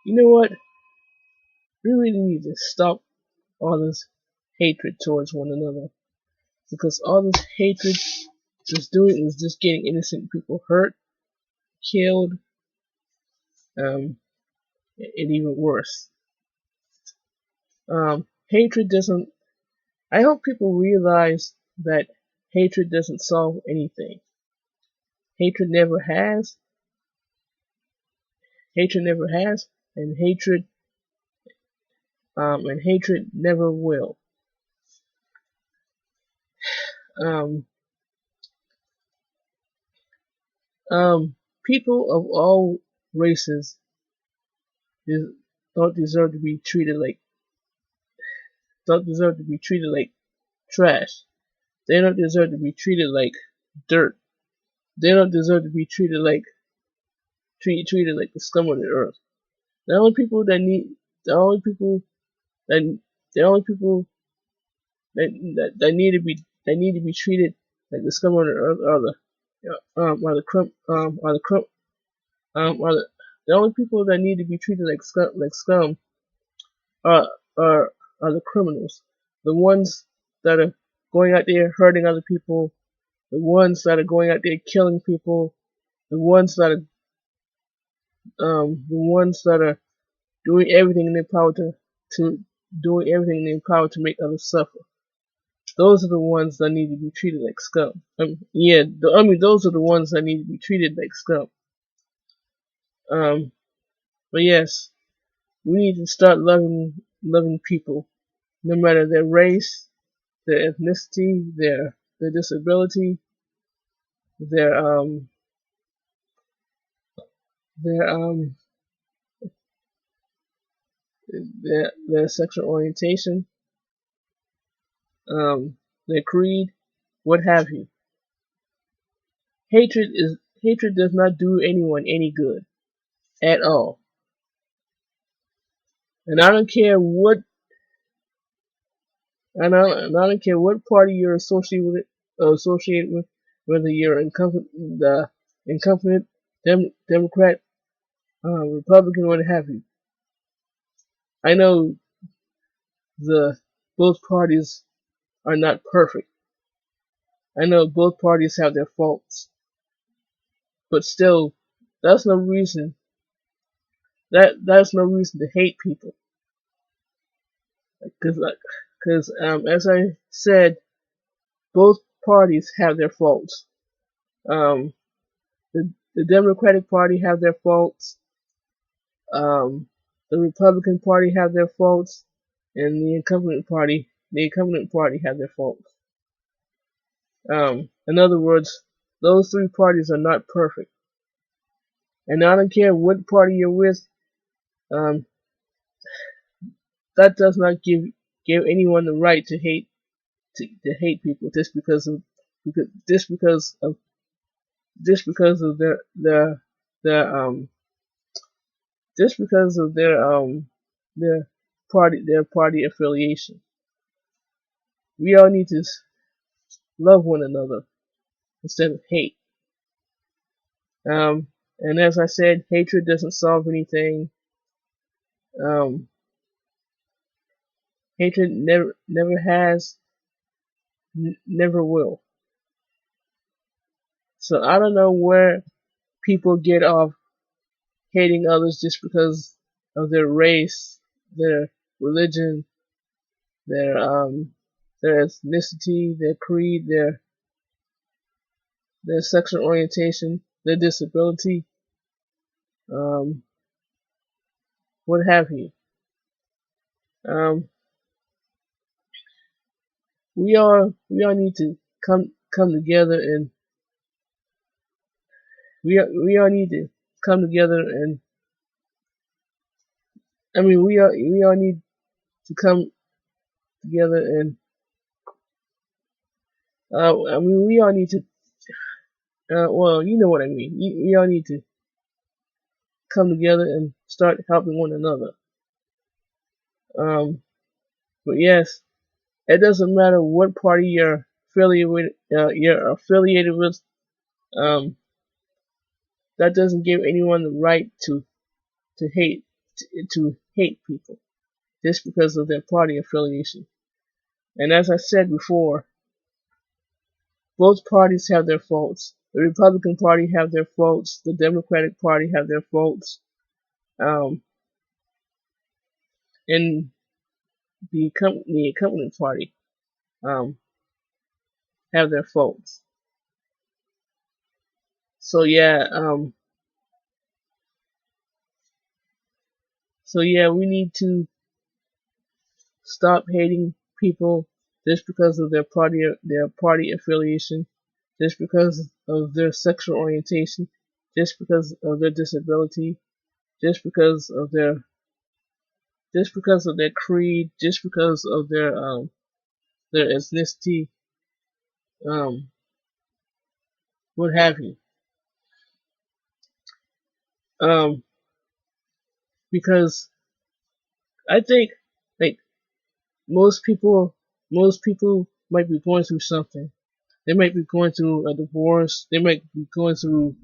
You know what? We really need to stop all this hatred towards one another, because all this hatred is just getting innocent people hurt, killed, and even worse. Hatred doesn't. I hope people realize that hatred doesn't solve anything. Hatred never has. Hatred never has, and hatred never will. Um, People of all races don't deserve to be treated like trash. They don't deserve to be treated like dirt. They don't deserve to be treated like the scum of the earth. The only people that need the only people that the only people that need to be treated like the scum of the earth are the crumb are the only people that need to be treated like scum are are the criminals, the ones that are going out there hurting other people, the ones that are going out there killing people, the ones that are doing everything in their power to doing everything in their power to make others suffer. Those are the ones that need to be treated like scum. Those are the ones that need to be treated like scum. But yes, we need to start loving people, no matter their race, their ethnicity, their disability, their their um their sexual orientation, their creed, what have you. Hatred does not do anyone any good at all. And I don't care what and I don't care what party you're associated with, whether you're incumbent Democrat, Republican, what have you. I know the both parties are not perfect. I know both parties have their faults, but still, that's no reason that's no reason to hate people. Because as I said, both parties have their faults. Um, the Democratic Party have their faults. Um, the Republican Party have their faults, and the incumbent party have their faults. In other words, those three parties are not perfect. And I don't care what party you're with. Um, that does not give anyone the right to hate people because just because of their just because of their party affiliation. We all need to love one another instead of hate. And as I said, hatred doesn't solve anything. Um, Hatred never has, never will. So I don't know where people get off hating others just because of their race, their religion, their their ethnicity, their creed, their sexual orientation, their disability, um, what have you. Um, we all need to come together and we all need to come together and we all need to come together and we all need to well, you know what I mean. We all need to come together and start helping one another. Um, but yes, it doesn't matter what party you're affiliated with. Um, that doesn't give anyone the right to hate. to hate people just because of their party affiliation. And as I said before, both parties have their faults. The Republican Party have their faults. The Democratic Party have their faults. Um, and the incumbent party um, have their faults. So yeah, we need to stop hating people just because of their party affiliation, just because of their sexual orientation, just because of their disability, just because of their creed, just because of their ethnicity, um, what have you. Um, because I think like most people most people might be going through something. They might be going through a divorce. They might be going through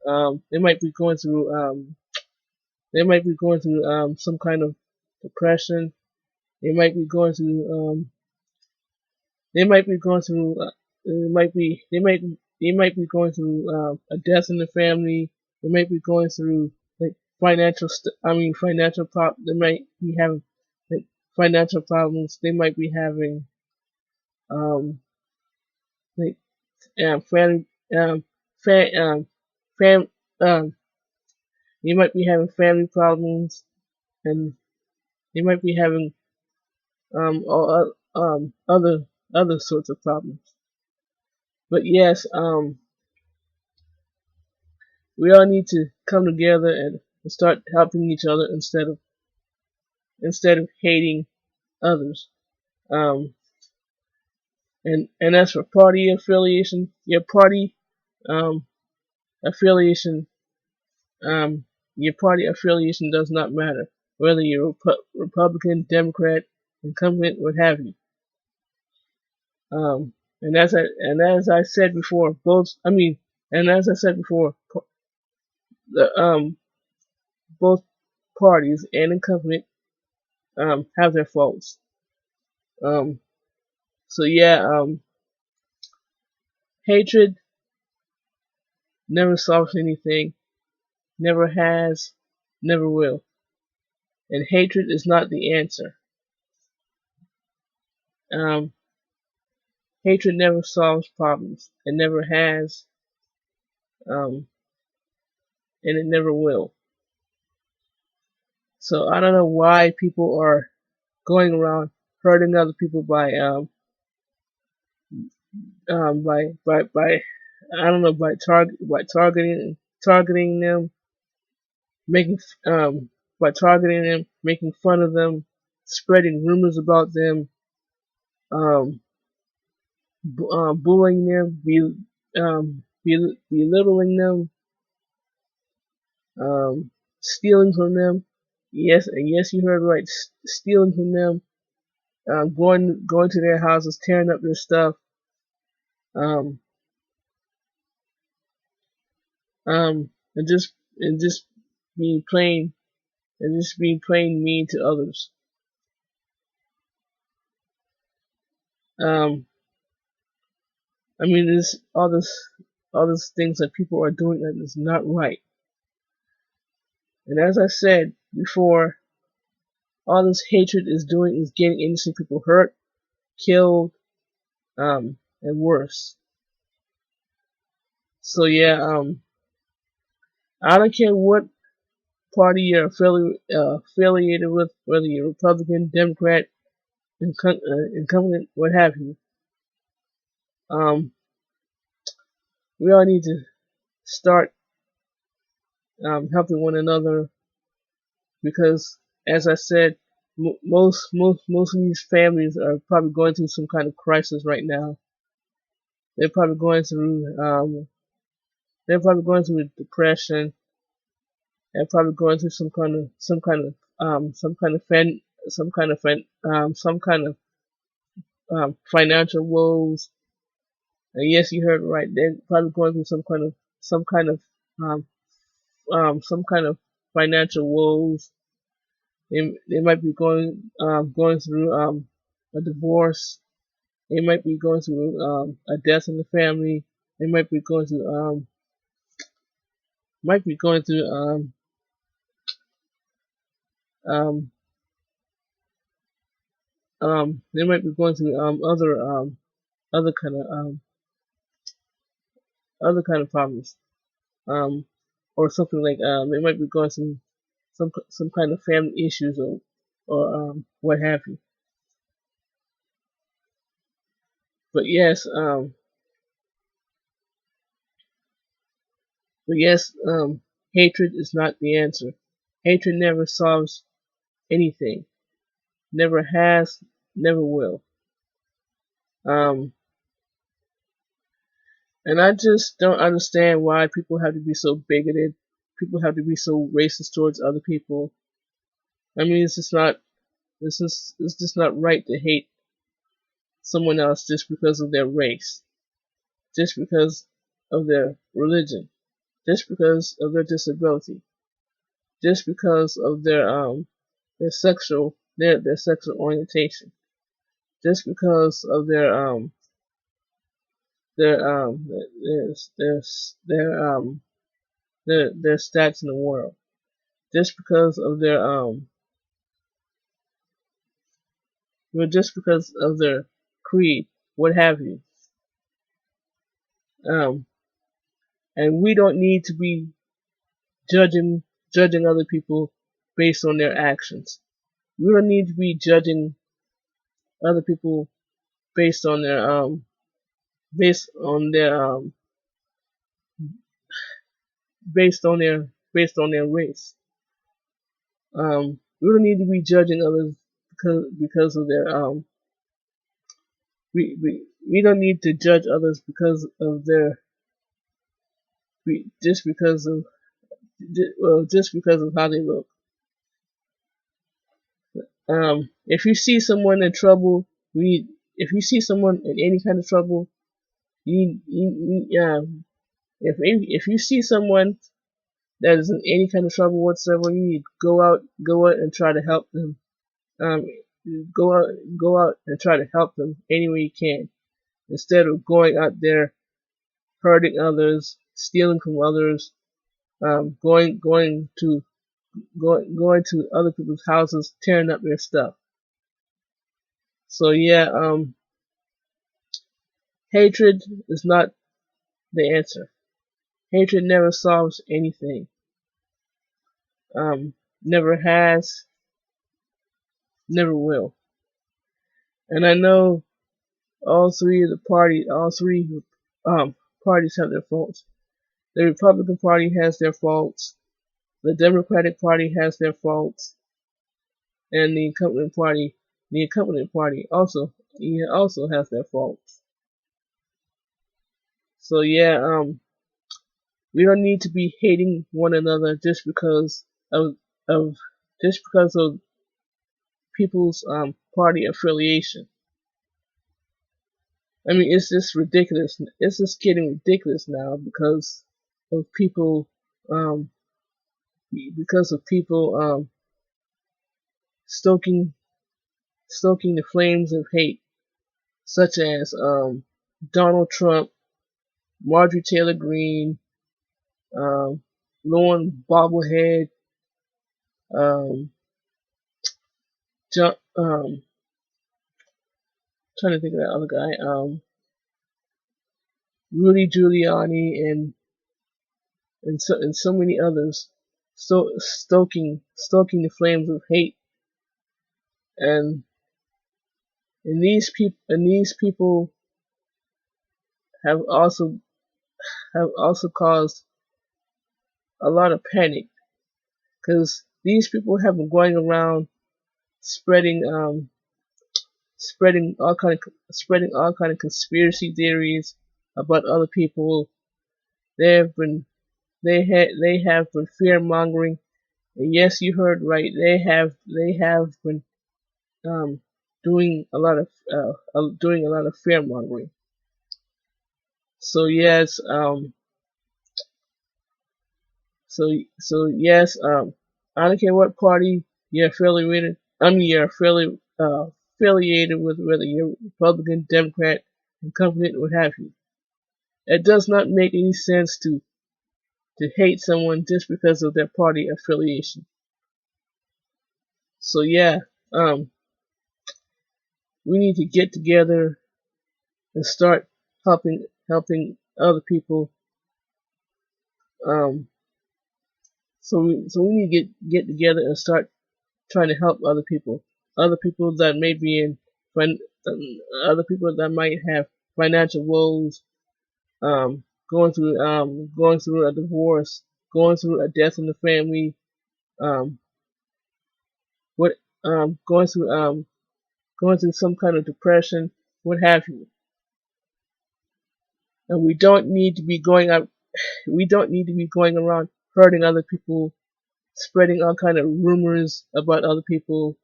um, they might be going through um, they might be going through some kind of depression. They might be going through they might be going through they might be going through a death in the family. They might be going through like financial They might be having like financial problems. They might be having um like family fa- fam you might be having family problems, and you might be having other sorts of problems. But yes, we all need to come together and start helping each other instead of hating others. Um, and as for party affiliation, your party um, affiliation um, your party affiliation does not matter, whether you're Republican, Democrat, incumbent, what have you. And as I said before, and as I said before, the both parties and incumbent have their faults. Um, so yeah, hatred never solves anything, never has, never will, and hatred is not the answer. Um, Hatred never solves problems. It never has, um, and it never will. So I don't know why people are going around hurting other people by I don't know by targeting them, making by targeting them, making fun of them, spreading rumors about them, um, bullying them, belittling them, stealing from them. Yes, you heard right. Stealing from them, going to their houses, tearing up their stuff, um, and just being plain being plain mean to others. Um, I mean, this all this things that people are doing that is not right. And as I said before, all this hatred is doing is getting innocent people hurt, killed, and worse. So yeah, I don't care what party you're affiliated with, whether you're Republican, Democrat, incumbent, what have you. Um, we all need to start helping one another because, as I said, most of these families are probably going through some kind of crisis right now. They're probably going through depression. They're probably going through some kind of financial woes. And yes, you heard right. They're probably going through some kind of um, some kind of financial woes. They might be going through a divorce. They might be going through a death in the family. They might be going through um, they might be going through other kind of other kind of problems, um, or something like they might be going through some kind of family issues or what have you. But yes, hatred is not the answer. Hatred never solves anything. Never has, never will. Um, and I just don't understand why people have to be so bigoted. People have to be so racist towards other people. I mean, it's just not right to hate someone else just because of their race, just because of their religion, just because of their disability, just because of their sexual orientation, just because of their their their um their stats in the world, just because of just because of their creed, what have you. Um, and we don't need to be judging other people based on their actions. We don't need to be judging other people based on based on their based on their race. We don't need to be judging others because of their we don't need to judge others because of their just because of just because of how they look. If you see someone in trouble, if you see someone in any kind of trouble, if you see someone that is in any kind of trouble whatsoever, you need to go out and try to help them. Um, go out and try to help them any way you can, instead of going out there hurting others, stealing from others, going to other people's houses, tearing up their stuff. So yeah, hatred is not the answer. Hatred never solves anything. Never has, never will. And I know all three parties have their faults. The Republican Party has their faults. The Democratic Party has their faults, and the incumbent party also has their faults. So yeah, we don't need to be hating one another of just because of people's party affiliation. I mean, it's just ridiculous. It's just getting ridiculous now of people um because of people stoking stoking the flames of hate, such as Donald Trump, Marjorie Taylor Greene, um, Lauren Bobblehead, um, John, trying to think of that other guy, Rudy Giuliani, and so many others, stoking the flames of hate, and these people have also caused a lot of panic, because these people have been going around spreading spreading all kind of conspiracy theories about other people. They have been they have been fear mongering. And yes, you heard right. They have been um, doing a lot of fear mongering. So yes, so yes, I don't care what party you're affiliated. Affiliated with whether you're Republican, Democrat, Incumbent, what have you. It does not make any sense to hate someone just because of their party affiliation. So yeah, we need to get together and start helping other people. Um, so we need to get together and start trying to help other people that may be in other people that might have financial woes, going through a divorce, going through a death in the family, um, what going through some kind of depression, what have you. And we don't need to be going up. We don't need to be going around hurting other people, spreading all kind of rumors about other people,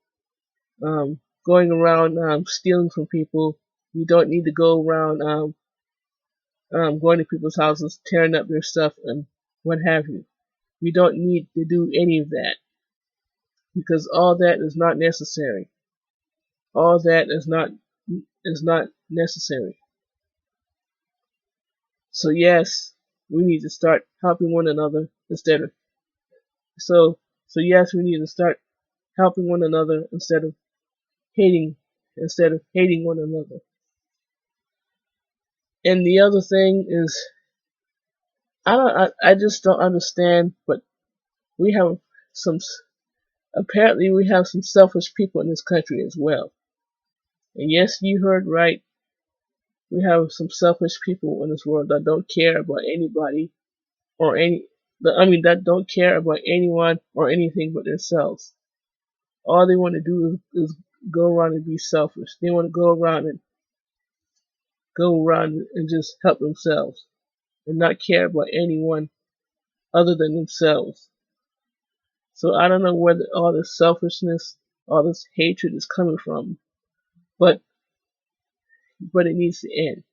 going around stealing from people. We don't need to go around going to people's houses, tearing up their stuff, and what have you. We don't need to do any of that because all that is not necessary. All that is not necessary. So yes, we need to start helping one another instead of so so yes, we need to start helping one another hating instead of hating one another. And the other thing is, I just don't understand, but we have some apparently we have some selfish people in this country as well. And yes, you heard right. We have some selfish people in this world that don't care about anybody or that don't care about anyone or anything but themselves. All they want to do is go around and be selfish. They want to go around and just help themselves and not care about anyone other than themselves. So I don't know where all this selfishness, all this hatred is coming from, but it needs to end.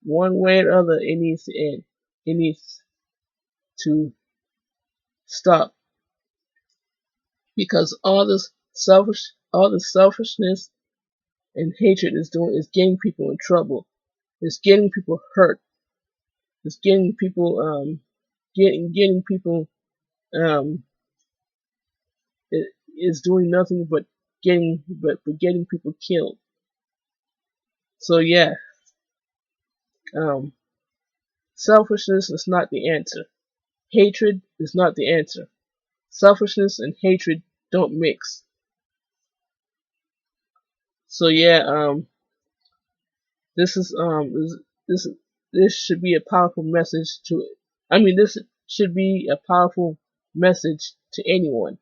One way or other, it needs to end. It needs to stop because all this selfishness and hatred is getting people in trouble. It's getting people hurt. It's getting people getting people um it is doing nothing but getting people killed. So yeah, um selfishness is not the answer. Hatred is not the answer. Selfishness and hatred don't mix. So yeah, this is this this should be a powerful message to. I mean, this should be a powerful message to anyone.